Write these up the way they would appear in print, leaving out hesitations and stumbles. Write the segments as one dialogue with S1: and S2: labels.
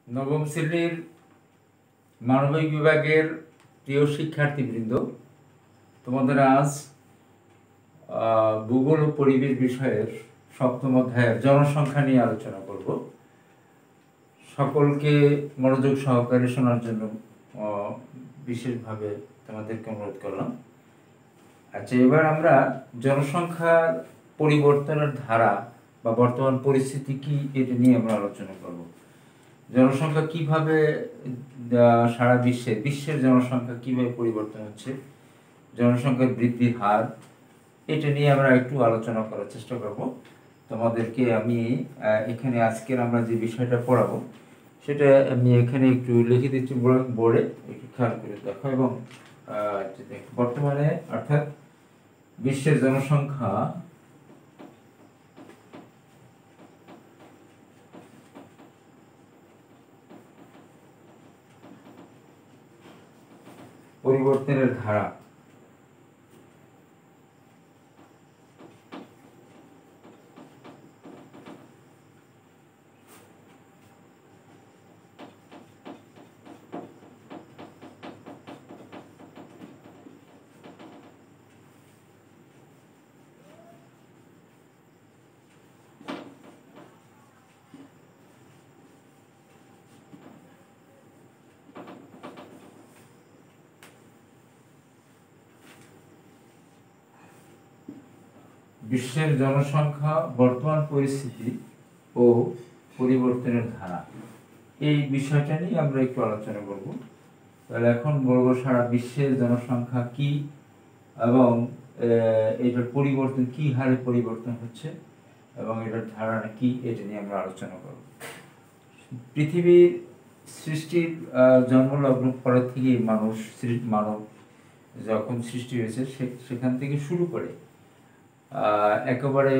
S1: নবম শ্রেণীর মানবিক বিভাগের প্রিয় শিক্ষার্থীবৃন্দ, তোমাদের আজ ভূগোল ও পরিবেশ বিষয়ের সপ্তম অধ্যায়ের জনসংখ্যা নিয়ে আলোচনা করব। সকলকে মনোযোগ সহকারে শোনার জন্য বিশেষভাবে তোমাদেরকে অনুরোধ করলাম। আচ্ছা, এবার আমরা জনসংখ্যার পরিবর্তনের ধারা বা বর্তমান পরিস্থিতি কি এটা নিয়ে আমরা আলোচনা করব। জনসংখ্যা কিভাবে সারা বিশ্বের জনসংখ্যা কিভাবে পরিবর্তন হচ্ছে, জনসংখ্যার বৃদ্ধির হার, এটা নিয়ে আমরা একটু আলোচনা করার চেষ্টা করব। তোমাদেরকে আমি এখানে আজকের আমরা যে বিষয়টা পড়াবো সেটা আমি এখানে একটু লিখে দিচ্ছি বোর্ডে, একটু খেয়াল করে দেখো। এবং বর্তমানে অর্থাৎ বিশ্বের জনসংখ্যা পরিবর্তনের ধারা। বিশ্বের জনসংখ্যা, বর্তমান পরিস্থিতি ও পরিবর্তনের ধারা, এই বিষয়টা নিয়ে আমরা একটু আলোচনা করব। তাহলে এখন বলবো সারা বিশ্বের জনসংখ্যা কি এবং এটার পরিবর্তন কি হারে পরিবর্তন হচ্ছে এবং এটার ধারণা কি, এটা নিয়ে আমরা আলোচনা করব। পৃথিবীর সৃষ্টির জন্মলগ্ন পরে থেকে মানব যখন সৃষ্টি হয়েছে সেখান থেকে শুরু করে একেবারে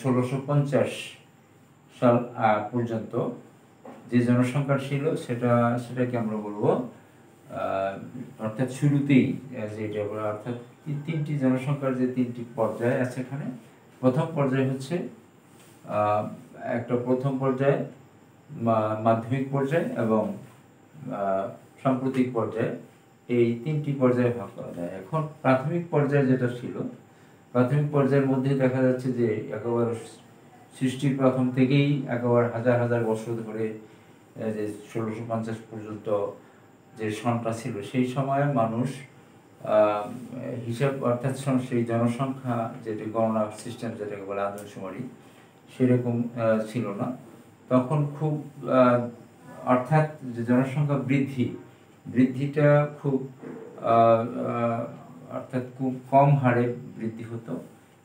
S1: 1650 সাল পর্যন্ত যে জনসংখ্যা ছিল সেটাকে আমরা বলবো অর্থাৎ শুরুতেই যেটা অর্থাৎ তিনটি জনসংখ্যার যে তিনটি পর্যায় আছে এখানে। প্রথম পর্যায় হচ্ছে একটা প্রথম পর্যায়, মাধ্যমিক পর্যায় এবং সাম্প্রতিক পর্যায়ে, এই তিনটি পর্যায়ে ভাগ করা যায়। এখন প্রাথমিক পর্যায়ে যেটা ছিল, প্রাথমিক পর্যায়ের মধ্যে দেখা যাচ্ছে যে একেবারে সৃষ্টির প্রথম থেকেই একেবারে হাজার হাজার বছর ধরে যে 1650 পর্যন্ত যে সনটা ছিল, সেই সময়ে মানুষ হিসাব অর্থাৎ সেই জনসংখ্যা যেটা গণনা সিস্টেম যেটাকে বলে আদমশুমারি, সেরকম ছিল না তখন। খুব অর্থাৎ যে জনসংখ্যা বৃদ্ধিটা খুব অর্থাৎ খুব কম হারে বৃদ্ধি হতো।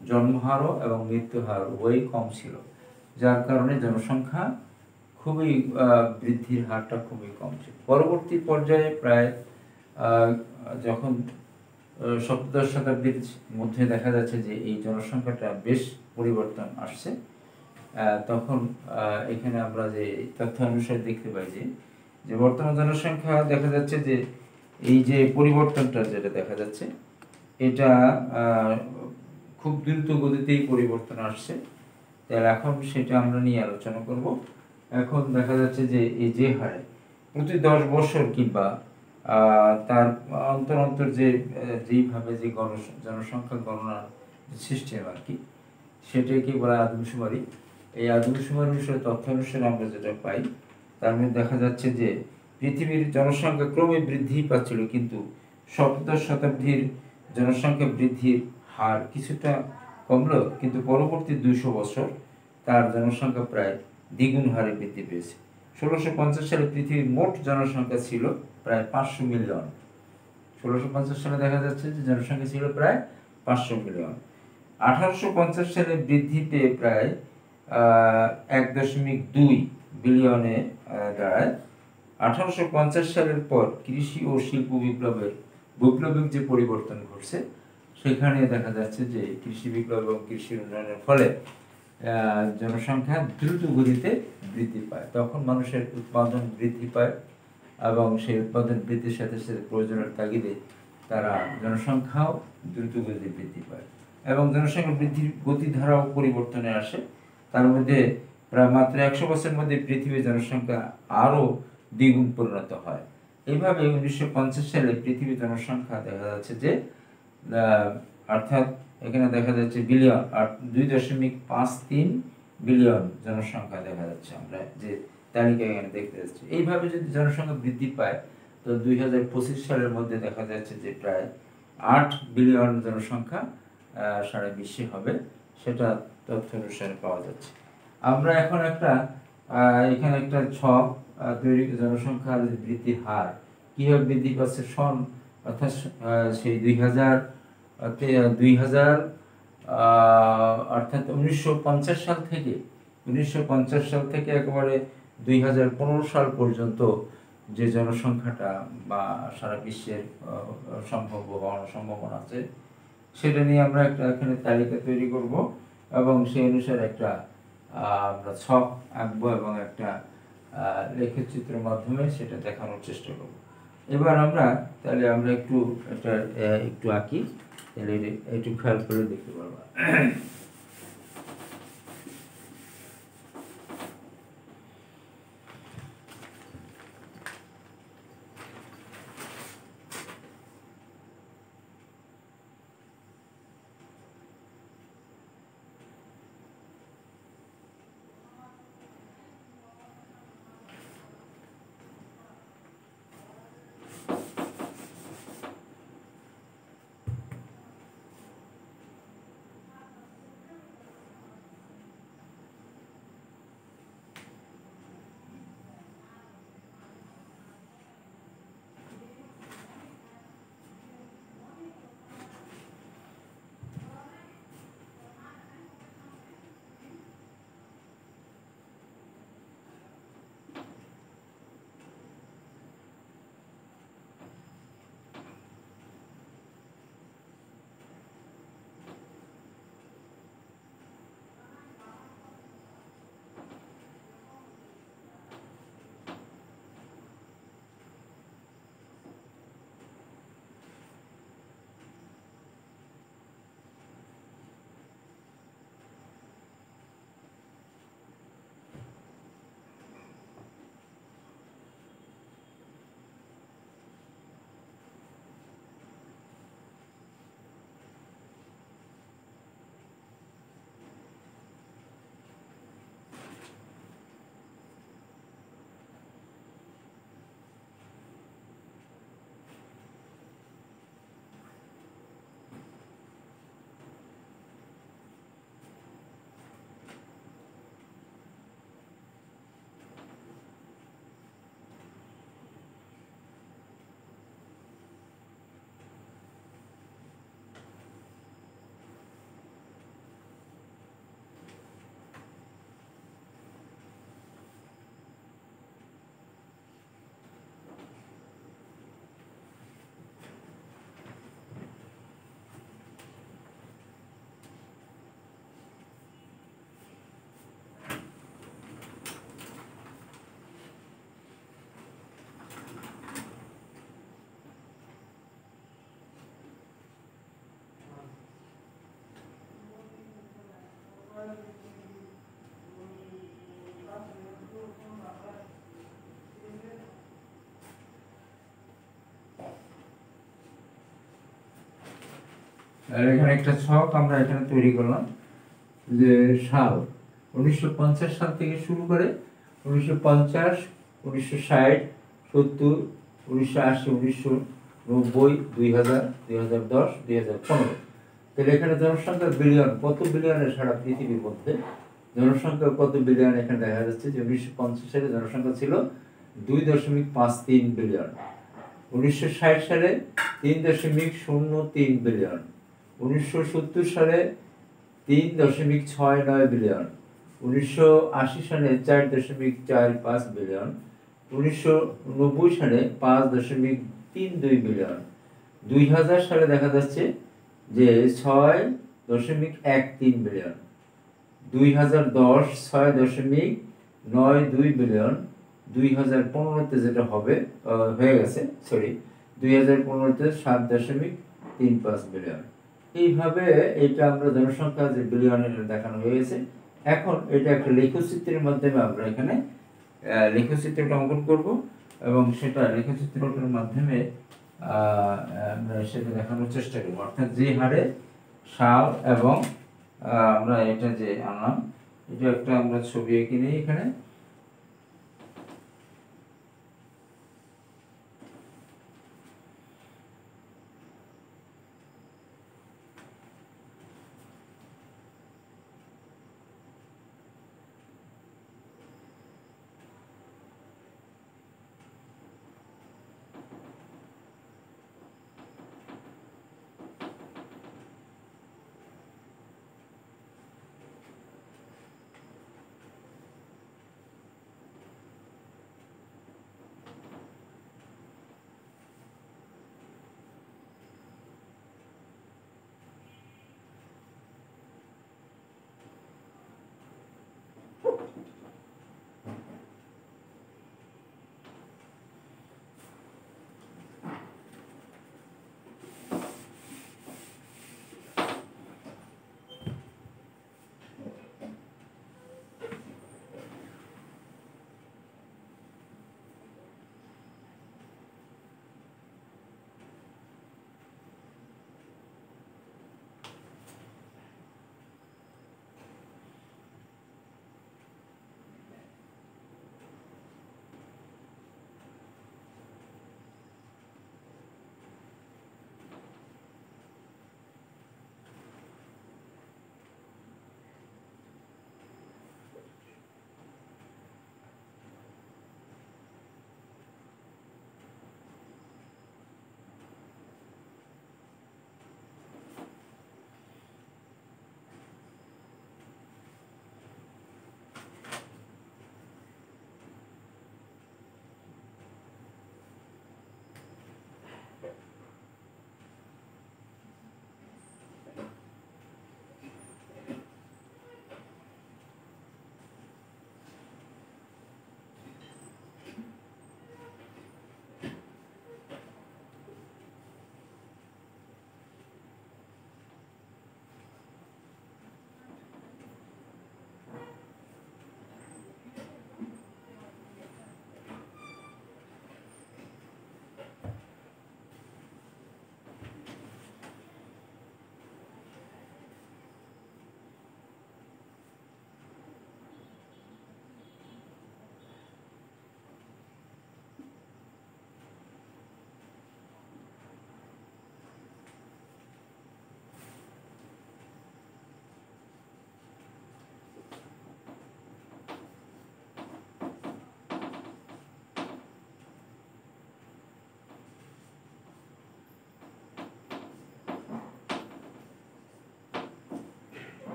S1: জন্মহারও এবং মৃত্যু হার উভয়ই কম ছিল, যার কারণে জনসংখ্যা খুবই বৃদ্ধির হারটা খুবই কম ছিল। পরবর্তী পর্যায়ে প্রায় যখন সপ্তদশ শতাব্দীর মধ্যে দেখা যাচ্ছে যে এই জনসংখ্যাটা বেশ পরিবর্তন আসছে, তখন এখানে আমরা যে তথ্য অনুসারে দেখতে পাই যে বর্তমান জনসংখ্যা দেখা যাচ্ছে যে এই যে পরিবর্তনটা যেটা দেখা যাচ্ছে এটা খুব দ্রুত গতিতেই পরিবর্তন আসছে। তাহলে এখন সেটা আমরা নিয়ে আলোচনা করব। এখন দেখা যাচ্ছে যে এই যে হারে প্রতি 10 বছর কিংবা তার অন্তর অন্তর যেইভাবে যে জনসংখ্যা গণনার সিস্টেম আর কি, সেটাকে বলা আদমশুমারি। এই আদমশুমারি অনুসারে তথ্য অনুসারে আমরা যেটা পাই, তার মধ্যে দেখা যাচ্ছে যে পৃথিবীর জনসংখ্যা ক্রমে বৃদ্ধি পাচ্ছিল, কিন্তু সপ্তদশ শতাব্দীর জনসংখ্যা বৃদ্ধির হার কিছুটা কমলো, কিন্তু পরবর্তী 200 বছর তার জনসংখ্যা প্রায় দ্বিগুণ হারে বৃদ্ধি পেয়েছে। 1650 সালে পৃথিবীর মোট জনসংখ্যা ছিল প্রায় 500 মিলিয়ন। 1650 সালে দেখা যাচ্ছে যে জনসংখ্যা ছিল প্রায় 500 মিলিয়ন। 1850 সালে বৃদ্ধি পেয়ে প্রায় 1.2 বিলিয়নে দাঁড়ায়। 1850 সালের পর কৃষি ও শিল্প বৈপ্লবিক যে পরিবর্তন ঘটছে, সেখানে দেখা যাচ্ছে যে কৃষি বিপ্লব এবং কৃষি উন্নয়নের ফলে জনসংখ্যা দ্রুত গতিতে বৃদ্ধি পায়। তখন মানুষের উৎপাদন বৃদ্ধি পায় এবং সেই উৎপাদন বৃদ্ধির সাথে সাথে প্রয়োজনের তাগিদে তারা জনসংখ্যাও দ্রুত গতিতে বৃদ্ধি পায় এবং জনসংখ্যা বৃদ্ধির গতিধারাও পরিবর্তনে আসে। তার মধ্যে প্রায় মাত্র 100 বছরের মধ্যে পৃথিবীর জনসংখ্যা আরও দ্বিগুণ পরিণত হয়। এইভাবে 1950 সালে পৃথিবীর জনসংখ্যা দেখা যাচ্ছে যে অর্থাৎ এখানে দেখা যাচ্ছে বিলিয়ন 2.53 বিলিয়ন জনসংখ্যা দেখা যাচ্ছে, আমরা যে তালিকা এখানে দেখতে যাচ্ছি। এইভাবে যদি জনসংখ্যা বৃদ্ধি পায় তো 2025 সালের মধ্যে দেখা যাচ্ছে যে প্রায় 8 বিলিয়ন জনসংখ্যা সারা বিশ্বে হবে, সেটা তথ্য অনুসারে পাওয়া যাচ্ছে। আমরা এখন এখানে একটা ছক তৈরি, জনসংখ্যার বৃদ্ধির হার কীভাবে বৃদ্ধি পাচ্ছে সন অর্থাৎ সেই 2000 অর্থাৎ 1950 সাল থেকে একেবারে 2015 সাল পর্যন্ত যে জনসংখ্যাটা বা সারা বিশ্বের সম্ভাব্য বা সম্ভাবনা আছে সেটা নিয়ে আমরা এখানে তালিকা তৈরি করব এবং সেই অনুসারে আমরা ছক আঁকবো এবং একটা লেখচিত্রের মাধ্যমে সেটা দেখানোর চেষ্টা করব। এবার আমরা একটু আঁকি, তাহলে একটু খেয়াল করে দেখতে পারবো। আর এখানে একটা ছক আমরা এখানে তৈরি করলাম যে সাল 1950 সাল থেকে শুরু করে 1950, 1960, 70, 1980, 1990, 2000, 2010, 2015। তাহলে এখানে জনসংখ্যার বিলিয়ন, কত বিলিয়নের সারা পৃথিবীর মধ্যে জনসংখ্যা কত বিলিয়ন এখানে দেখা যাচ্ছে যে 1950 সালে জনসংখ্যা ছিল 2.53 বিলিয়ন, 1960 সালে 3.03 বিলিয়ন, 1970 সালে 3.69 বিলিয়ন, 1980 সালে 4.45 বিলিয়ন, 1990 সালে 5.32 বিলিয়ন, 2000 সালে দেখা যাচ্ছে যে 6.13 বিলিয়ন, 2010 6.92 বিলিয়ন, 2015-তে যেটা হয়ে গেছে 2015-তে 7.35 বিলিয়ন। এইভাবে এটা আমরা জনসংখ্যা যে বিলিয়নের দেখানো হয়ে গেছে এখন এটা একটা লেখচিত্রের মাধ্যমে আমরা এখানে লেখচিত্রটা অঙ্কন করব এবং সেটা লেখচিত্রটার মাধ্যমে আমরা সেটা দেখানোর চেষ্টা করব, অর্থাৎ যে হারে সাল এবং আমরা এটা যে আনলাম, এটা একটা আমরা ছবি এঁকে নিই এখানে।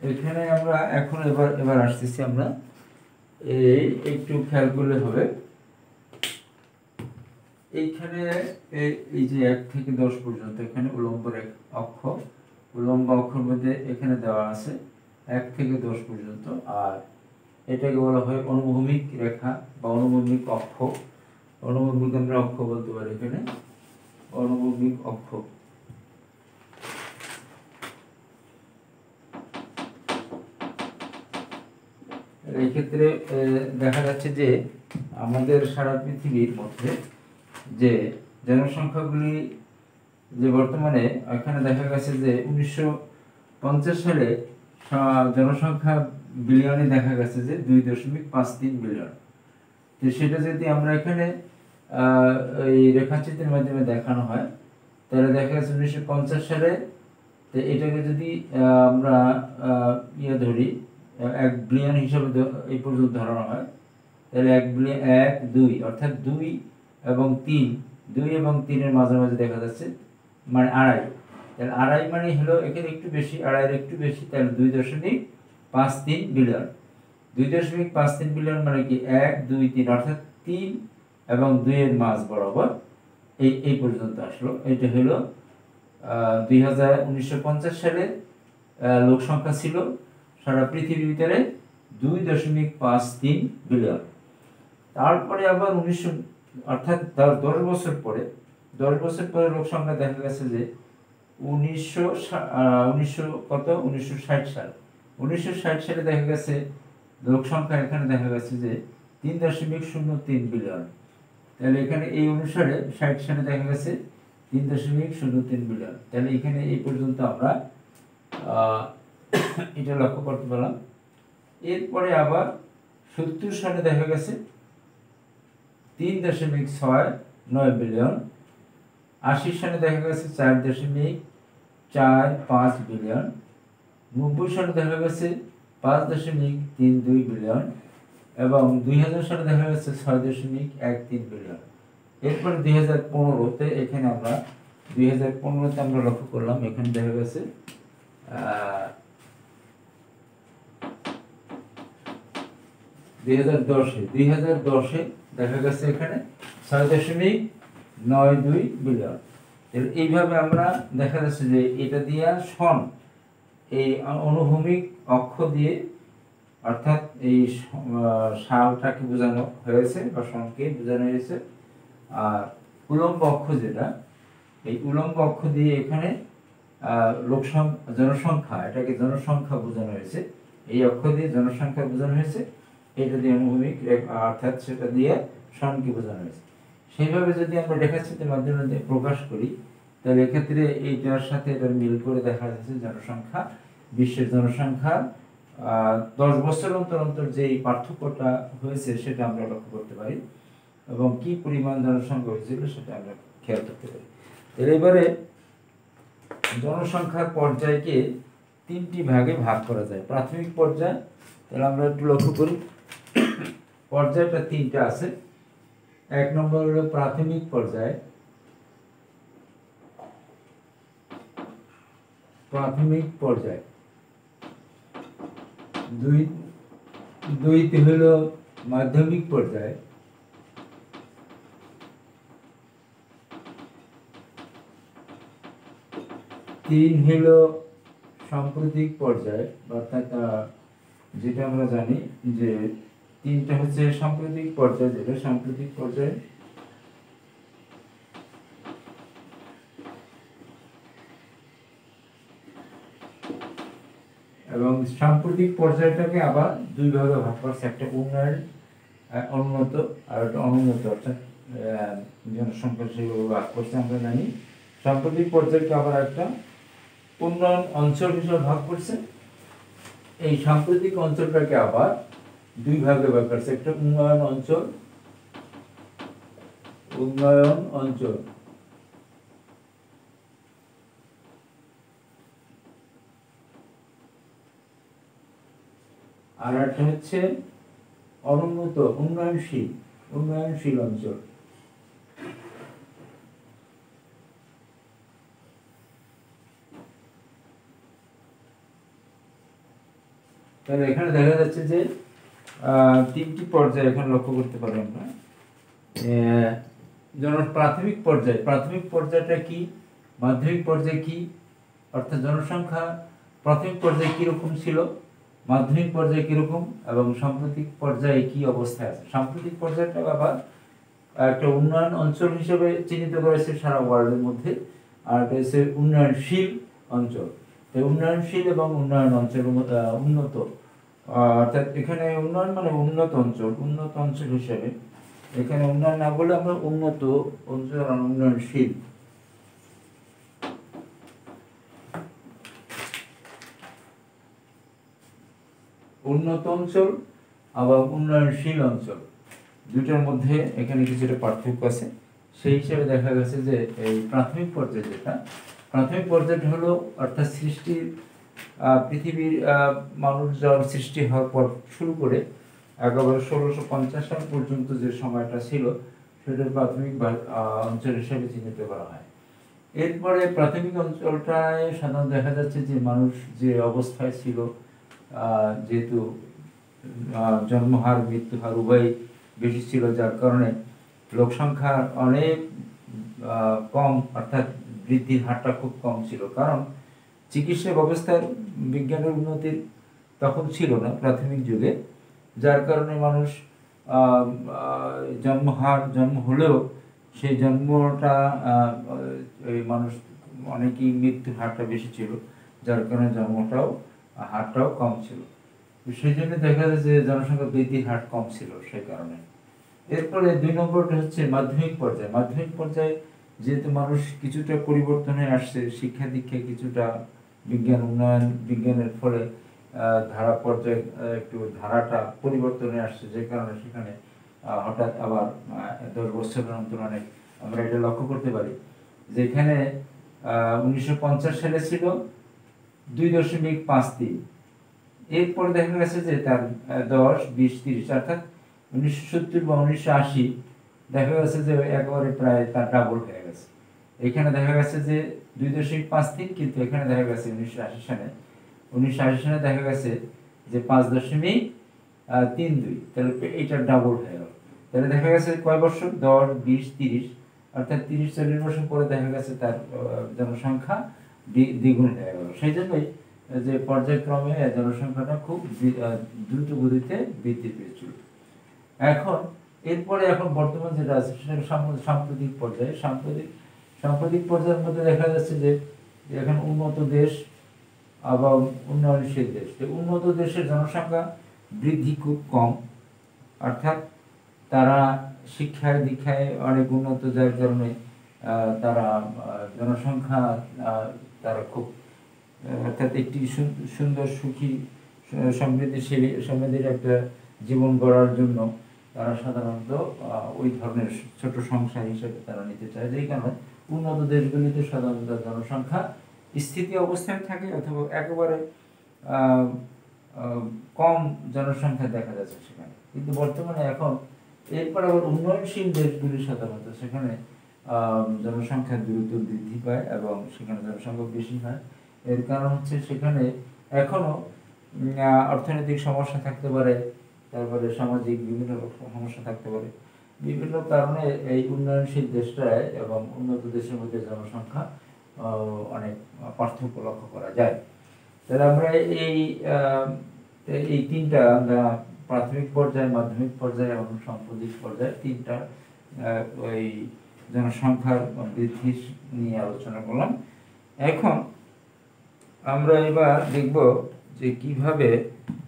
S1: এখানে আমরা এখন এবার আসতেছি আমরা এই একটু খেয়াল করলে হবে। এইখানে এই যে 1 থেকে 10 পর্যন্ত এখানে উলম্ব অক্ষ, উলম্ব অক্ষের মধ্যে এখানে দেওয়া আছে 1 থেকে 10 পর্যন্ত, আর এটাকে বলা হয় অনুভূমিক রেখা বা অনুভূমিক অক্ষ। অনুভূমিক আমরা অক্ষ বলতে পারি এখানে, অনুভূমিক অক্ষ। এই ক্ষেত্রে দেখা যাচ্ছে যে আমাদের সারা পৃথিবীর মধ্যে যে জনসংখ্যাগুলি যে বর্তমানে এখানে দেখা গেছে যে 1950 সালে জনসংখ্যা বিলিয়নে দেখা গেছে যে 2.53 বিলিয়ন। তো সেটা যদি আমরা এখানে এই রেখাচিত্রের মাধ্যমে দেখানো হয় তাহলে দেখা যাচ্ছে 1950 সালে, তো এটাকে যদি আমরা ধরি 1 বিলিয়ন হিসাবে এই পর্যন্ত ধরানো হয়, তাহলে 1 বিলিয়ন 1 2 অর্থাৎ 2 এবং 3 এর মাঝামাঝি দেখা যাচ্ছে মানে 2.5, তাহলে 2.5 মানে হলো এখানে একটু বেশি, 2.5 এর একটু বেশি, তাহলে 2.53 বিলিয়ন। 2.53 বিলিয়ন মানে কি 1 2 3 অর্থাৎ 3 এবং 2 এর মাঝ বরাবর এই পর্যন্ত আসলো। এটা হলো 1950 সালে লোক সংখ্যা ছিল সারা পৃথিবীর ভিতরে 2.53 বিলিয়ন। তারপরে আবার 1900 অর্থাৎ 10 বছর পরে লোক সংখ্যা দেখা গেছে যে 1960 সাল, 1960 সালে দেখা গেছে লোক সংখ্যা এখানে দেখা গেছে যে 3.03 বিলিয়ন। তাহলে এখানে এই অনুসারে 60 সালে দেখা গেছে 3.03 বিলিয়ন। তাহলে এখানে এই পর্যন্ত আমরা এটা লক্ষ্য করতে পারলাম। এরপরে আবার 70 সালে দেখা গেছে 3.69 বিলিয়ন। 80 সালে দেখা গেছে 4.45 বিলিয়ন। 90 সালে দেখা গেছে 5.32 বিলিয়ন এবং 2000 সালে দেখা গেছে 6.13 বিলিয়ন। এরপরে 2015-তে এখানে আমরা 2015-তে আমরা লক্ষ্য করলাম এখানে দেখা গেছে 2010-এ দেখা গেছে এখানে 6.92 বিলিয়ন। এইভাবে আমরা দেখা যাচ্ছে যে এটা দিয়ে সন এই অনুভূমিক অক্ষ দিয়ে অর্থাৎ এই সালটাকে বোঝানো হয়েছে বা সনকে বোঝানো হয়েছে। আর উলম্ব অক্ষ যেটা, এই উলম্ব অক্ষ দিয়ে এখানে জনসংখ্যা, এটাকে জনসংখ্যা বোঝানো হয়েছে। এই অক্ষ দিয়ে জনসংখ্যা বোঝানো হয়েছে, এটা দিয়ে অনুভূমিক অর্থাৎ সেটা দিয়ে সনকে বোঝানো হয়েছে। সেইভাবে যদি আমরা রেখাচিত্রের মাধ্যমে প্রকাশ করি তাহলে এক্ষেত্রে এইটার সাথে এটার মিল করে দেখা যাচ্ছে জনসংখ্যা, বিশ্বের জনসংখ্যা 10 বছর অন্তর অন্তর যে পার্থক্যটা হয়েছে সেটা আমরা লক্ষ্য করতে পারি এবং কি পরিমাণ জনসংখ্যা হয়েছিল সেটা আমরা খেয়াল করতে পারি। এবারে জনসংখ্যার পর্যায়কে 3টি ভাগে ভাগ করা যায়। প্রাথমিক পর্যায়, তাহলে আমরা একটু লক্ষ্য করি পর্যায়টা 3টা আছে। 1 নম্বর হলো প্রাথমিক পর্যায়, প্রাথমিক পর্যায়। 2টি হলো মাধ্যমিক পর্যায়, 3 হলো সাম্প্রতিক পর্যায়, অর্থাৎ যেটা আমরা জানি যে 3টা হচ্ছে সাম্প্রতিক পর্যায়, যেটা সাম্প্রতিক পর্যায়। এবং সাম্প্রতিক পর্যায়টাকে আবার 2 ভাগে ভাগ করছে, একটা উন্নয়ন উন্নত আর একটা অনুন্নত, অর্থাৎ জনসংখ্যা সেভাবে ভাগ করছে আমরা জানি। সাম্প্রতিক পর্যায়কে আবার একটা উন্নয়ন অঞ্চল হিসেবে ভাগ করছে। এই সাম্প্রতিক অঞ্চলটাকে আবার 2 ভাগে ভাগ করছে, একটা উন্নয়ন অঞ্চল, উন্নয়ন অঞ্চল আর একটা হচ্ছে অনুন্নত উন্নয়নশীল অঞ্চল। তাহলে এখানে দেখা যাচ্ছে যে তিনটি পর্যায়ে এখানে লক্ষ্য করতে পারি আমরা। যেমন প্রাথমিক পর্যায়টা কি, মাধ্যমিক পর্যায় কি, অর্থাৎ জনসংখ্যা প্রাথমিক পর্যায়ে কীরকম ছিল, মাধ্যমিক পর্যায়ে কীরকম, এবং সাম্প্রতিক পর্যায়ে কি অবস্থায় আছে। সাম্প্রতিক পর্যায়টা আবার একটা উন্নয়ন অঞ্চল হিসেবে চিহ্নিত করেছে সারা ওয়ার্ল্ডের মধ্যে, আর এটা হচ্ছে উন্নয়নশীল অঞ্চল। এই উন্নয়নশীল এবং উন্নয়ন অঞ্চল উন্নত, অর্থাৎ এখানে উন্নয়ন মানে উন্নত অঞ্চল হিসেবে, এখানে উন্নয়ন না বলে আমরা উন্নত অঞ্চল আর উন্নয়নশীল। উন্নত অঞ্চল আবার উন্নয়নশীল অঞ্চল দুটোর মধ্যে এখানে কিছুটা পার্থক্য আছে। সেই হিসেবে দেখা গেছে যে এই প্রাথমিক পর্যায়টা হলো অর্থাৎ সৃষ্টির পৃথিবীর মানুষ জন্ম সৃষ্টি হওয়ার পর শুরু করে একেবারে 1650 সাল পর্যন্ত যে সময়টা ছিল সেটার প্রাথমিক অঞ্চল হিসেবে চিহ্নিত করা হয়। এরপরে প্রাথমিক অঞ্চলটায় সাধারণত দেখা যাচ্ছে যে মানুষ যে অবস্থায় ছিল, যেহেতু জন্মহার মৃত্যুহার উভয় বেশি ছিল, যার কারণে লোক সংখ্যা অনেক কম, অর্থাৎ বৃদ্ধির হারটা খুব কম ছিল। কারণ চিকিৎসা ব্যবস্থার বিজ্ঞানের উন্নতির তখন ছিল না প্রাথমিক যুগে, যার কারণে মানুষ জন্ম হলেও সেই জন্মটা মানুষ অনেকেই মৃত্যুর হারটা বেশি ছিল, যার কারণে হারটাও কম ছিল। সেই জন্য দেখা যায় যে জনসংখ্যা বৃদ্ধির হার কম ছিল সেই কারণে। এরপরে 2 নম্বরটা হচ্ছে মাধ্যমিক পর্যায়ে যেহেতু মানুষ কিছুটা পরিবর্তন হয়ে আসছে, শিক্ষা দীক্ষায় কিছুটা বিজ্ঞানের ফলে একটু ধারাটা পরিবর্তন হয়ে আসছে, যে কারণে সেখানে হঠাৎ আবার 10 বছরের অন্তরালে আমরা এটা লক্ষ্য করতে পারি যে এখানে 1950 সালে ছিল 2.53। এরপরে দেখা গেছে যে তার 10, 20, 30 অর্থাৎ 1970 বা 1980 দেখা গেছে যে একেবারে প্রায় তার ডাবল হয়ে গেছে। এখানে দেখা গেছে যে 2.53, কিন্তু এখানে দেখা গেছে 1980 সালে দেখা গেছে যে 5.32। তাহলে এইটা ডাবল হয়ে গেল। তাহলে দেখা গেছে কয় বছর, 10, 20, 30 অর্থাৎ 30-40 বছর পরে দেখা গেছে তার জনসংখ্যা দ্বিগুণ হয়ে গেল। সেই জন্যই যে পর্যায়ক্রমে জনসংখ্যাটা খুব দ্রুত গতিতে বৃদ্ধি পেয়েছিল। এখন বর্তমান যেটা আছে সেটা সাম্প্রতিক পর্যায়ের মধ্যে দেখা যাচ্ছে যে এখন উন্নত দেশ এবং উন্নয়নশীল দেশ। উন্নত দেশের জনসংখ্যা বৃদ্ধি খুব কম, অর্থাৎ তারা শিক্ষায় দীক্ষায় অনেক উন্নত, যার কারণে তারা জনসংখ্যা তারা খুব অর্থাৎ একটি সুন্দর সুখী সমৃদ্ধির একটা জীবন গড়ার জন্য তারা সাধারণত ওই ধরনের ছোট সংসার হিসেবে তারা নিতে চায়। যেই কারণে উন্নত দেশগুলিতে সাধারণত জনসংখ্যা স্থিতি অবস্থায় থাকে অথবা একেবারে কম জনসংখ্যা দেখা যাচ্ছে সেখানে। কিন্তু বর্তমানে এখন এরপর আবার উন্নয়নশীল দেশগুলি সাধারণত সেখানে জনসংখ্যা দ্রুত বৃদ্ধি পায় এবং সেখানে জনসংখ্যা বেশি হয়। এর কারণ হচ্ছে সেখানে এখনো অর্থনৈতিক সমস্যা থাকতে পারে, তারপরে সামাজিক বিভিন্ন সমস্যা থাকতে পারে। বিভিন্ন কারণে এই উন্নয়নশীল দেশটায় এবং উন্নত দেশের মধ্যে জনসংখ্যা অনেক পার্থক্য লক্ষ্য করা যায়। তাহলে আমরা এই তিনটা প্রাথমিক পর্যায়ে, মাধ্যমিক পর্যায়ে এবং সাম্প্রতিক পর্যায়ে তিনটা ওই জনসংখ্যার বৃদ্ধি নিয়ে আলোচনা করলাম। এখন আমরা এবার দেখব যে কিভাবে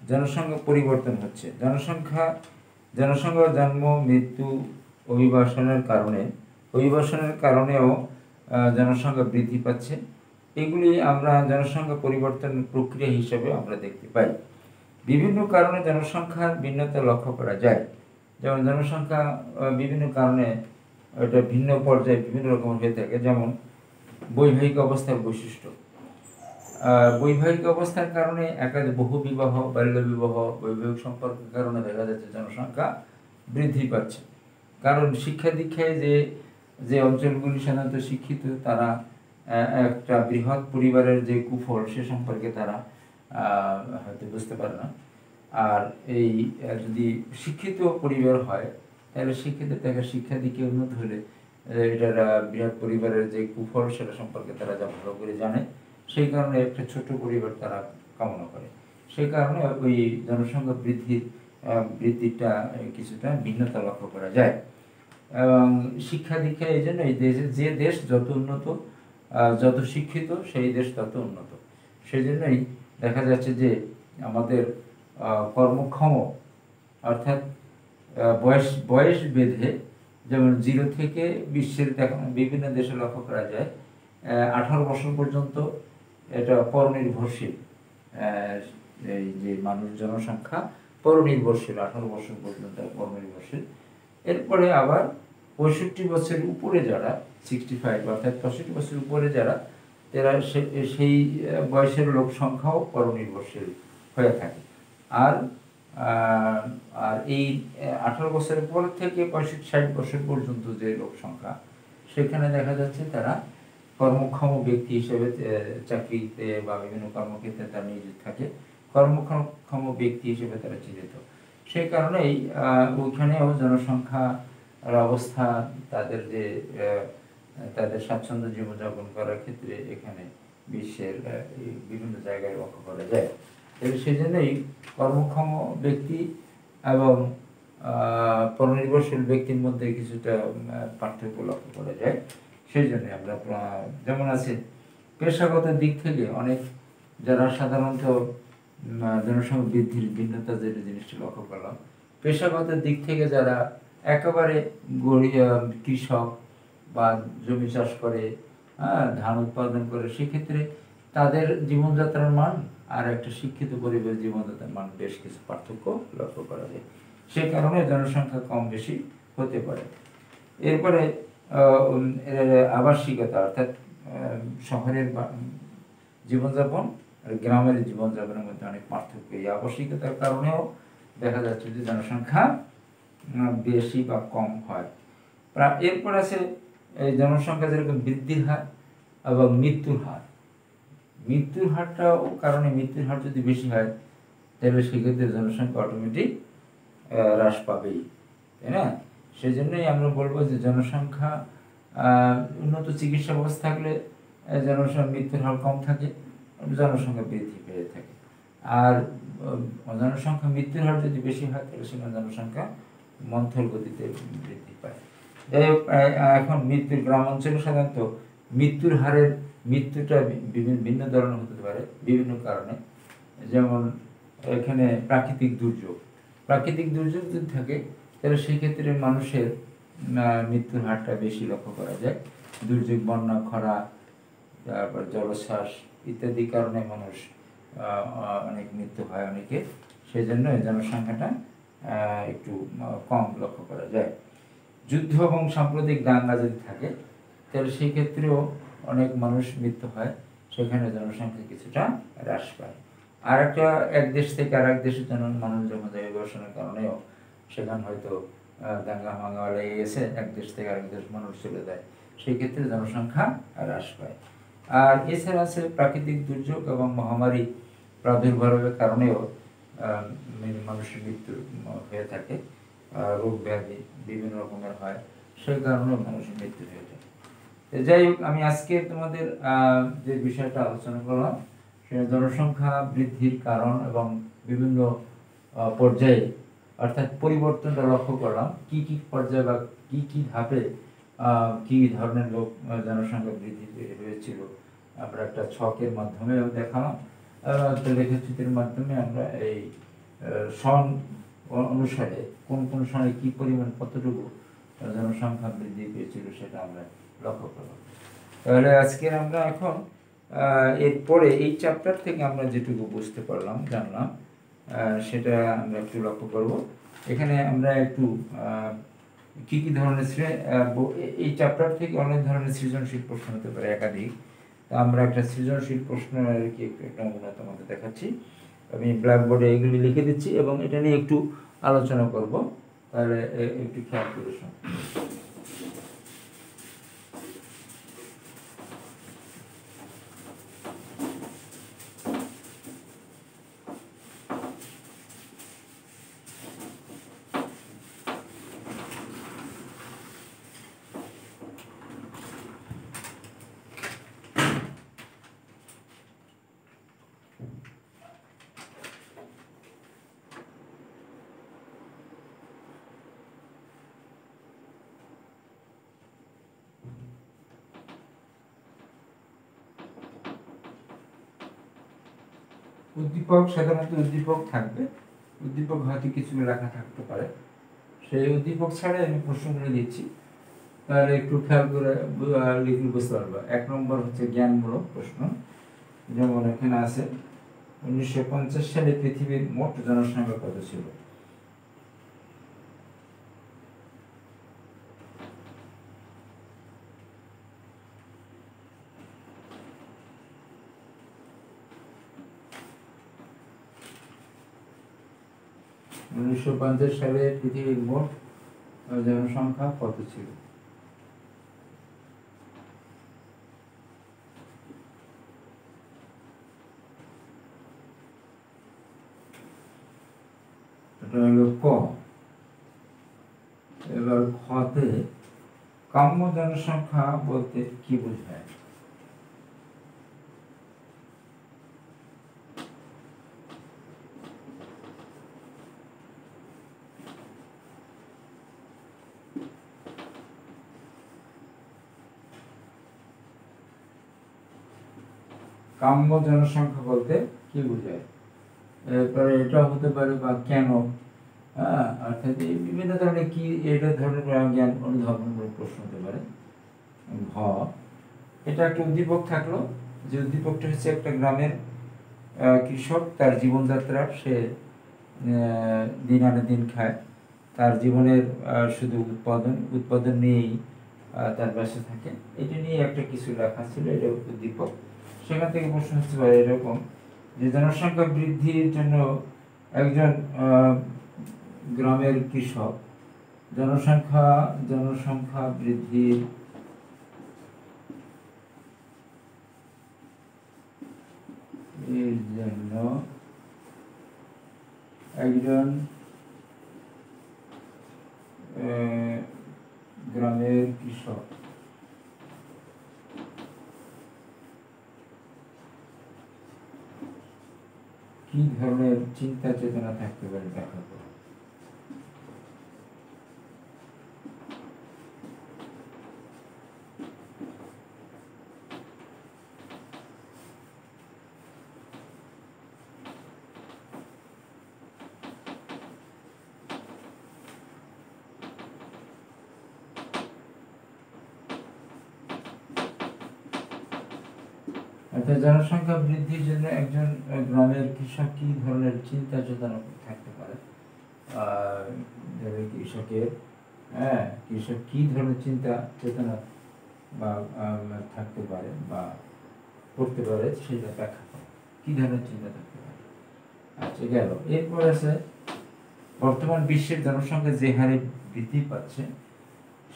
S1: জনসংখ্যা পরিবর্তন হচ্ছে। জনসংখ্যা জন্ম মৃত্যু অভিবাসনের কারণেও জনসংখ্যা বৃদ্ধি পাচ্ছে। এগুলি আমরা জনসংখ্যা পরিবর্তন প্রক্রিয়া হিসেবে আমরা দেখতে পাই। বিভিন্ন কারণে জনসংখ্যার ভিন্নতা লক্ষ্য করা যায়। যেমন জনসংখ্যা বিভিন্ন কারণে এটা ভিন্ন পর্যায়ে বিভিন্ন রকম হয়ে থাকে। যেমন বৈবাহিক অবস্থার বৈশিষ্ট্য, বৈবাহিক অবস্থার কারণে বহু বিবাহ, বাল্য বিবাহ, বৈবাহিক সম্পর্কের কারণে দেখা যাচ্ছে জনসংখ্যা বৃদ্ধি পাচ্ছে। কারণ শিক্ষা দীক্ষায় যে অঞ্চলগুলি সাধারণত শিক্ষিত, তারা একটা বৃহৎ পরিবারের যে কুফল সে সম্পর্কে তারা হয়তো বুঝতে পারে না। আর এই যদি শিক্ষিত পরিবার হয় তাহলে শিক্ষিত তাকে শিক্ষা দিকে উন্নত হলে এটার বৃহৎ পরিবারের যে কুফল সেটা সম্পর্কে তারা যা ভালো করে জানে, সেই কারণে একটা ছোট পরিবার তারা কামনা করে। সেই কারণে ওই জনসংখ্যা বৃদ্ধিটা কিছুটা ভিন্নতা লক্ষ্য করা যায়। এবং শিক্ষা দীক্ষা এই জন্য এই দেশে যে দেশ যত উন্নত, যত শিক্ষিত সেই দেশ তত উন্নত। সেই জন্যই দেখা যাচ্ছে যে আমাদের কর্মক্ষম অর্থাৎ বয়স বেঁধে, যেমন 0 থেকে বিশ্বের বিভিন্ন দেশে লক্ষ্য করা যায় 18 বছর পর্যন্ত এটা পরনির্ভরশীল, এই যে মানুষ জনসংখ্যা পরনির্ভরশীল, 18 বছর পর্যন্ত পরনির্ভরশীল। এরপরে আবার 65 বছরের উপরে যারা 65 অর্থাৎ 65 বছরের উপরে যারা সেই বয়সের লোক সংখ্যাও পরনির্ভরশীল হয়ে থাকে। আর এই 18 বছরের পর থেকে 65-60 বছর পর্যন্ত যে লোক সংখ্যা, সেখানে দেখা যাচ্ছে তারা কর্মক্ষম ব্যক্তি হিসেবে চাকরিতে বা বিভিন্ন কর্মক্ষেত্রে তারা নিয়োজিত থাকে, কর্মক্ষম ব্যক্তি হিসেবে তারা চিহ্নিত। সেই কারণেই ওইখানেও জনসংখ্যার অবস্থা, তাদের যে তাদের স্বাচ্ছন্দ্য জীবনযাপন করার ক্ষেত্রে এখানে বিশ্বের বিভিন্ন জায়গায় লক্ষ্য করা যায়। সেই জন্যই কর্মক্ষম ব্যক্তি এবং পরনির্ভরশীল ব্যক্তির মধ্যে কিছুটা পার্থক্য লক্ষ্য করা যায়। সেই জন্য আমরা যেমন আছে পেশাগত দিক থেকে অনেক যারা সাধারণত জনসংখ্যা বৃদ্ধির ভিন্নতা যে জিনিসটি লক্ষ্য করলাম, পেশাগত দিক থেকে যারা একেবারে কৃষক বা জমি চাষ করে, ধান উৎপাদন করে, সেক্ষেত্রে তাদের জীবনযাত্রার মান আর একটা শিক্ষিত পরিবারের জীবনযাত্রার মান বেশ কিছু পার্থক্য লক্ষ্য করা যায়। সে কারণে জনসংখ্যা কম বেশি হতে পারে। এরপরে আবাসিকতা অর্থাৎ শহরের জীবনযাপন আর গ্রামের জীবনযাপনের মধ্যে অনেক পার্থক্য। এই আবাসিকতার কারণেও দেখা যাচ্ছে যে জনসংখ্যা বেশি বা কম হয়। এরপর আছে এই জনসংখ্যা যেরকম বৃদ্ধির হার এবং মৃত্যুর হার। মৃত্যুর হারটাও কারণে মৃত্যুর হার যদি বেশি হয় তাহলে সেক্ষেত্রে জনসংখ্যা অটোমেটিক হ্রাস পাবেই, তাই না? সেই জন্যই আমরা বলবো যে জনসংখ্যা উন্নত চিকিৎসা ব্যবস্থা থাকলে জনসংখ্যা মৃত্যুর হার কম থাকে, জনসংখ্যা বৃদ্ধি পেয়ে থাকে। আর জনসংখ্যা মৃত্যুর হার যদি বেশি হয় তাহলে সেখানে জনসংখ্যা মন্থর গতিতে বৃদ্ধি পায়। যাই হোক, এখন গ্রাম অঞ্চলে সাধারণত মৃত্যুটা ভিন্ন ধরনের হতে পারে বিভিন্ন কারণে। যেমন এখানে প্রাকৃতিক দুর্যোগ যদি থাকে তাহলে সেক্ষেত্রে মানুষের মৃত্যুর হারটা বেশি লক্ষ্য করা যায়। দুর্যোগ, বন্যা, খরা, তারপর জলোচ্ছ্বাস ইত্যাদি কারণে মানুষ অনেক মৃত্যু হয় অনেকে। সেই জন্য জনসংখ্যাটা একটু কম লক্ষ্য করা যায়। যুদ্ধ এবং সাম্প্রদায়িক দাঙ্গা যদি থাকে তাহলে সেই ক্ষেত্রেও অনেক মানুষ মৃত্যু হয়, সেখানে জনসংখ্যা কিছুটা হ্রাস পায়। আর এক দেশ থেকে আর এক দেশের মানুষ যখন বসনের কারণেও সেখানে হয়তো দাঙ্গা হাঙ্গা লেগে গেছে, এক দেশ থেকে আরেক দেশ মানুষ চলে যায়, সেই ক্ষেত্রে জনসংখ্যা হ্রাস পায়। আর এছাড়া আছে প্রাকৃতিক দুর্যোগ এবং মহামারী প্রাদুর্ভাবের কারণেও মানুষের মৃত্যু হয়ে থাকে, রোগ ব্যাধি বিভিন্ন রকমের হয়, সেই কারণেও মানুষের মৃত্যু হয়ে থাকে। যাই হোক, আমি আজকে তোমাদের যে বিষয়টা আলোচনা করলাম সেটা জনসংখ্যা বৃদ্ধির কারণ এবং বিভিন্ন পর্যায়ে অর্থাৎ পরিবর্তনটা লক্ষ্য করলাম, কি কি পর্যায়ে বা কি ধাপে কি ধরনের লোক জনসংখ্যা বৃদ্ধি হয়েছিল। আমরা একটা ছকের মাধ্যমেও দেখালাম, একটা লেখচিত্রের মাধ্যমে আমরা এই সন অনুসারে কোন সনে কি পরিমাণ কতটুকু জনসংখ্যা বৃদ্ধি পেয়েছিল সেটা আমরা লক্ষ্য করলাম। তাহলে আজকে আমরা এখন এরপরে এই চ্যাপ্টার থেকে আমরা যেটুকু বুঝতে পারলাম, জানলাম, সেটা আমরা একটু লক্ষ্য করব। এখানে আমরা একটু কি ধরনের এই চ্যাপ্টার থেকে অনেক ধরনের সৃজনশীল প্রশ্ন হতে পারে, একাধিক। তো আমরা একটা সৃজনশীল প্রশ্ন আর কি একটা নমুনা তোমাদের দেখাচ্ছি। আমি ব্ল্যাকবোর্ডে এগুলি লিখে দিচ্ছি এবং এটা নিয়ে একটু আলোচনা করব, তাহলে একটু খেয়াল করে শোনো। উদ্দীপক সাধারণত উদ্দীপক থাকবে, উদ্দীপক হয়তো কিছু লেখা থাকতে পারে, সেই উদ্দীপক ছাড়াই আমি প্রশ্নগুলো দিচ্ছি, তাহলে একটু খেয়াল করে লিখে বুঝতে পারবা। 1 নম্বর হচ্ছে জ্ঞানমূলক প্রশ্ন, যেমন এখানে আছে 1950 সালে পৃথিবীর মোট জনসংখ্যা কত ছিল? উনিশশো 50 সালে পৃথিবীর মোট জনসংখ্যা কত ছিল? এটা হলো ক। এবার খতে কাম্য জনসংখ্যা বলতে কি বোঝায়? কাম্য জনসংখ্যা বলতে কি বোঝায়? এরপরে এটা হতে পারে বা কেন, অর্থাৎ এই বিভিন্ন ধরনের কি এটা ধরনের জ্ঞান অনুধাবনমূলক প্রশ্ন হতে পারে। ঘ, এটা একটা উদ্দীপক থাকলো, যে উদ্দীপকটা হচ্ছে একটা গ্রামের কৃষক তার জীবনযাত্রার, সে দিন আনে দিন খায়, তার জীবনের শুধু উৎপাদন নিয়েই তার ব্যস্ত থাকে, এটা নিয়ে একটা কিছু লেখা ছিল, এটা উদ্দীপক। সেখান থেকে প্রশ্ন হতে পারে এরকম যে জনসংখ্যা বৃদ্ধির জন্য একজন গ্রামের কৃষক জনসংখ্যা বৃদ্ধির এর জন্য একজন গ্রামের কৃষক কি ধরনের চিন্তা চেতনা থাকতে পারে ব্যাখ্যা করো। অর্থাৎ জনসংখ্যা বৃদ্ধির জন্য একজন গ্রামের কৃষক কি ধরনের চিন্তা চেতনা থাকতে পারে, কৃষক কি ধরনের চিন্তা চেতনা বা থাকতে পারে বা করতে পারে, সেটা ব্যাখ্যা করে কি ধরনের চিন্তা থাকতে পারে। আচ্ছা, গেল। এরপর আছে বর্তমান বিশ্বের জনসংখ্যা যে হারে বৃদ্ধি পাচ্ছে,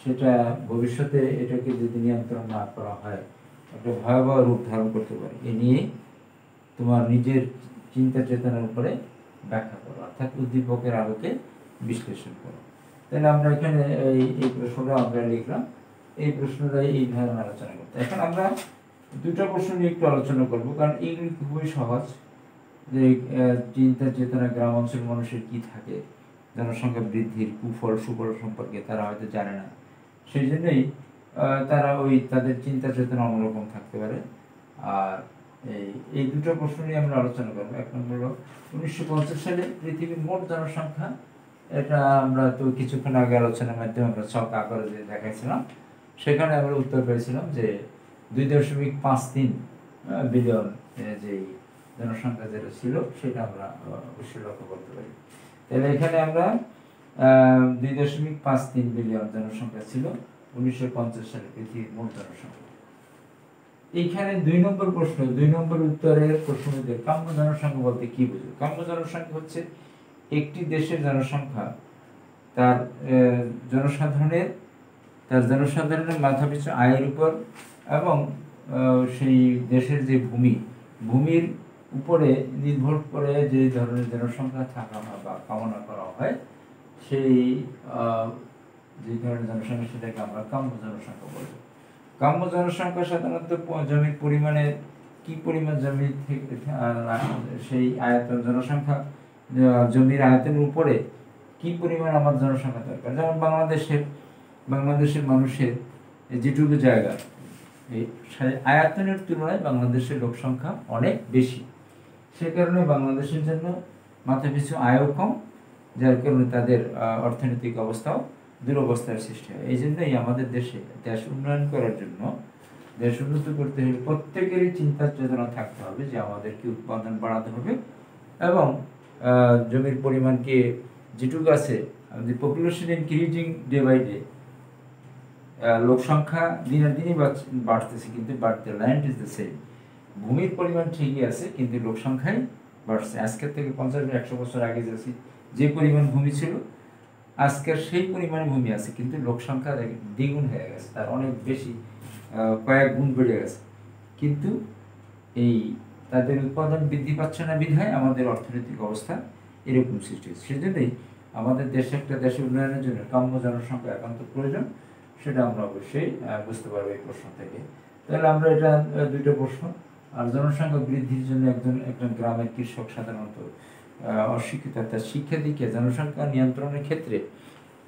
S1: সেটা ভবিষ্যতে এটাকে যদি নিয়ন্ত্রণ না করা হয় একটা ভয়াবহ রূপ ধারণ করতে পারে। এ নিয়ে তোমার নিজের চিন্তা চেতনার উপরে ব্যাখ্যা করো, অর্থাৎ উদ্দীপকের আলোকে বিশ্লেষণ করো। তাহলে আমরা এখানে এই প্রশ্নটা আমরা লিখলাম, এই প্রশ্নটা এই ধরনের আলোচনা করতে। এখন আমরা দুটো প্রশ্ন নিয়ে একটু আলোচনা করবো, কারণ এইগুলি খুবই সহজ। যে চিন্তা চেতনা গ্রাম অঞ্চলের মানুষের কি থাকে, জনসংখ্যা বৃদ্ধির কুফল সুফল সম্পর্কে তারা হয়তো জানে না, সেই জন্যই তারা তাদের চিন্তা চেতনা অন্যরকম থাকতে পারে। আর এই দুটো প্রশ্ন নিয়ে আমরা আলোচনা করবো। 1 নম্বর হলো 1950 সালে পৃথিবীর মোট জনসংখ্যা, এটা আমরা তো কিছুক্ষণ আগে আলোচনার মাধ্যমে আমরা ছক আকারে যে দেখাইছিলাম, সেখানে আমরা উত্তর পেয়েছিলাম যে 2.53 বিলিয়ন যে জনসংখ্যা যেটা ছিল, সেটা আমরা অবশ্যই লক্ষ্য করতে পারি। তাহলে এখানে আমরা 2.53 বিলিয়ন জনসংখ্যা ছিল 1950 সালে পৃথিবীর মোট জনসংখ্যা। এইখানে 2 নম্বর প্রশ্ন, 2 নম্বর উত্তরের প্রশ্নতে কাম্য জনসংখ্যা বলতে কি বুঝো? কাম্য জনসংখ্যা হচ্ছে একটি দেশের জনসংখ্যা তার জনসাধারণের মাথাপিছু আয়ের উপর এবং সেই দেশের যে ভূমির উপরে নির্ভর করে যে ধরনের জনসংখ্যা থাকা হয় বা কামনা করা হয়, সেই যে ধরনের জনসংখ্যা সেটাকে আমরা কাম্য জনসংখ্যা বলি। কাম্য জনসংখ্যা সাধারণত জমির পরিমাণের কি পরিমাণ জমি থেকে সেই আয়তন জনসংখ্যা জমির আয়তনের উপরে কি পরিমাণ আমার জনসংখ্যা দরকার। যেমন বাংলাদেশের মানুষের যেটুকু জায়গা, এই আয়তনের তুলনায় বাংলাদেশের লোক সংখ্যা অনেক বেশি, সে কারণে বাংলাদেশের জন্য মাথাপিছু আয়ও কম, যার কারণে তাদের অর্থনৈতিক অবস্থাও দুরবস্থার সৃষ্টি হয়। এই জন্যই আমাদের দেশ উন্নয়ন করার জন্য, দেশ উন্নত করতে হলে প্রত্যেকেরই চিন্তা চেতনা থাকতে হবে যে আমাদেরকে উৎপাদন বাড়াতে হবে এবং জমির পরিমাণকে যেটুকু আছে, the population increasing day by day, লোক সংখ্যা দিনের দিনই বাড়তেছে, কিন্তু বাড়তে ল্যান্ড ইজ দ্য সেম। ভূমির পরিমাণ ঠিকই আছে, কিন্তু লোক সংখ্যাই বাড়ছে। আজকের থেকে 50-100 বছর আগে যে পরিমাণ ভূমি ছিল, আজকের সেই পরিমাণ ভূমি আছে, কিন্তু লোক সংখ্যা দ্বিগুণ হয়ে গেছে, তার অনেক বেশি, কয়েক গুণ বেড়ে গেছে। কিন্তু এই তাদের উৎপাদন বৃদ্ধি পাচ্ছে না বিধায় আমাদের অর্থনৈতিক অবস্থা এরকম সৃষ্টি হচ্ছে। সেজন্যই আমাদের দেশের উন্নয়নের জন্য কাম্য জনসংখ্যা একান্ত প্রয়োজন, সেটা আমরা অবশ্যই বুঝতে পারবো এই প্রশ্ন থেকে। তাহলে আমরা এটা দুইটা প্রশ্ন। আর জনসংখ্যা বৃদ্ধির জন্য একজন গ্রামের কৃষক সাধারণত অশিক্ষিত, অর্থাৎ শিক্ষা দিকে জনসংখ্যা নিয়ন্ত্রণের ক্ষেত্রে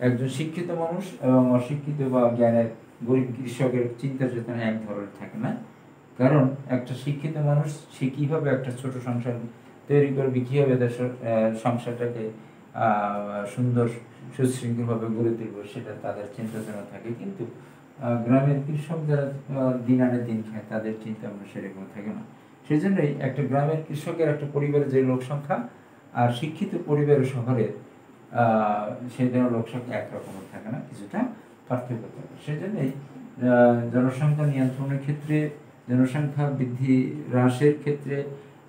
S1: একজন শিক্ষিত মানুষ এবং অশিক্ষিত বা জ্ঞানের গরিব কৃষকের চিন্তা চেতনা এক ধরনের থাকে না। কারণ একটা শিক্ষিত মানুষ সে কীভাবে একটা ছোট সংসার তৈরি করবে, কীভাবে দেশের সংসারটাকে সুন্দর সুশৃঙ্খলভাবে গড়ে তুলবে, সেটা তাদের চিন্তা চেতনা থাকে। কিন্তু গ্রামের কৃষক যারা দিন আনে দিন খায়, তাদের চিন্তা ভাবনা সেরকম থাকে না। সেই জন্যই একটা গ্রামের কৃষকের একটা পরিবারের যে লোক সংখ্যা আর শিক্ষিত পরিবারের শহরের সেই ধরনের লোক সংখ্যা একরকমের থাকে না, কিছুটা পার্থক্য থাকে। সেই জন্যই জনসংখ্যা নিয়ন্ত্রণের ক্ষেত্রে, জনসংখ্যা বৃদ্ধি হ্রাসের ক্ষেত্রে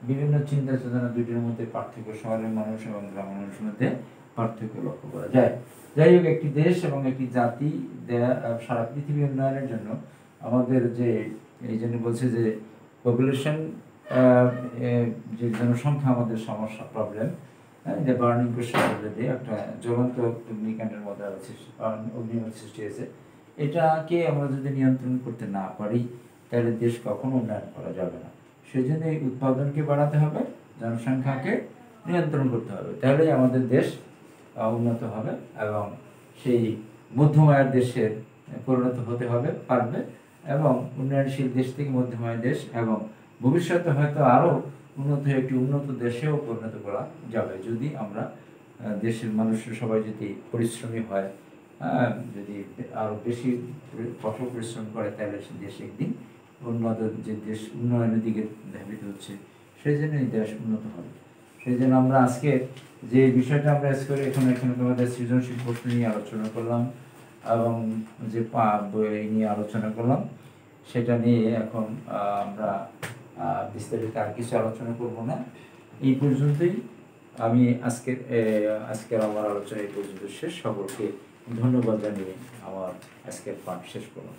S1: বিভিন্ন চিন্তা চেতনা দুইটির মধ্যে পার্থক্য, শহরের মানুষ এবং গ্রামের মানুষের মধ্যে পার্থক্য লক্ষ্য করা যায়। যাই হোক, একটি দেশ এবং একটি জাতি সারা পৃথিবী উন্নয়নের জন্য আমাদের যে, এই জন্য বলছে যে পপুলেশন, যে জনসংখ্যা আমাদের সমস্যা, প্রবলেম, যে বার্নিং কোয়েশ্চেন অলরেডি একটা জ্বলন্ত অগ্নিকাণ্ডের মধ্যে অগ্নিকাণ্ড সৃষ্টি হয়েছে। এটাকে আমরা যদি নিয়ন্ত্রণ করতে না পারি, তাহলে দেশ কখনো উন্নয়ন করা যাবে না। সেই জন্য এই উৎপাদনকে বাড়াতে হবে, জনসংখ্যাকে নিয়ন্ত্রণ করতে হবে, তাহলেই আমাদের দেশ উন্নত হবে এবং সেই মধ্যম আয়ের দেশের পরিণত হতে পারবে এবং উন্নয়নশীল দেশ থেকে মধ্যম আয়ের দেশ, এবং ভবিষ্যতে হয়তো আরও উন্নত হয়ে একটি উন্নত দেশেও পরিণত করা যাবে, যদি আমরা দেশের মানুষের সবাই যদি পরিশ্রমী হয়, যদি আরও বেশি কঠোর পরিশ্রম করে, তাহলে সে দেশ একদিন উন্নত, যে দেশ উন্নয়নের দিকে ধাবিত হচ্ছে, সেই জন্য এই দেশ উন্নত হবে। সেই জন্য আমরা আজকে যে বিষয়টা আমরা এখানে তোমাদের সৃজনশীল প্রশ্ন নিয়ে আলোচনা করলাম এবং যে বই নিয়ে আলোচনা করলাম, সেটা নিয়ে এখন আমরা বিস্তারিত আর কিছু আলোচনা করব না। এই পর্যন্তই আমি আজকের আমার আলোচনা এই পর্যন্ত শেষ। সকলকে ধন্যবাদ জানিয়ে আমার আজকের পাঠ শেষ করলাম।